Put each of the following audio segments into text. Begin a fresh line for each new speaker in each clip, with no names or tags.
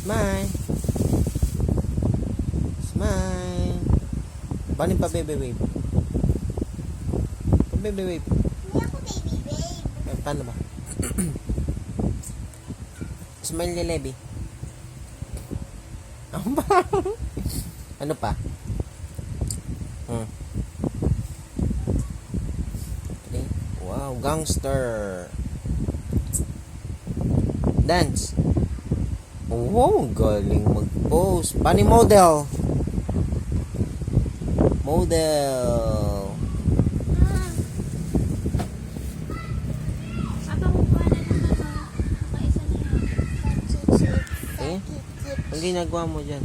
Smile. Smile. Paano yung pa-baby wave? Pa-baby wave.
Hindi ako baby babe.
Ay, paano ba? Smile ni Levi. Ano ba? Ano pa? Okay. Wow, gangster. Dance. Wow, galing mag-pose. Paano yung model? Model. Okay? Ang ginagawa mo dyan?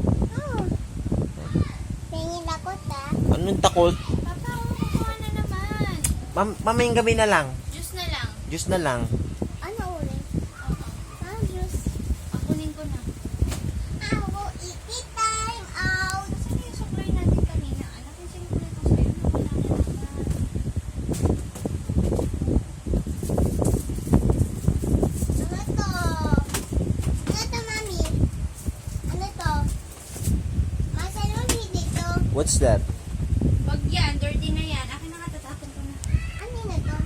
Tingin ako ta.
Anong takot?
Papa, kukuha na naman.
Mamayang gabi na lang.
Juice na lang.
Juice na lang.
Ano ulit? Juice.
Akunin ko na.
Ako, iti time out.
Saan yung supply natin kanina? Anak, yung sinipulay ko sa'yo. Wala na naman.
Ano to? Ano to, mami? Ano to? Masalon hindi to.
What's that?
Wag yan, dirty na yan. Akin na nga, tatapon ko na.
Ano na to?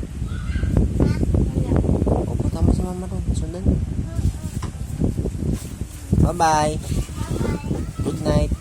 Ha?
Wala.
O, punta mo si mama ron. Sundan. Bye-bye.
Bye-bye.
Good night.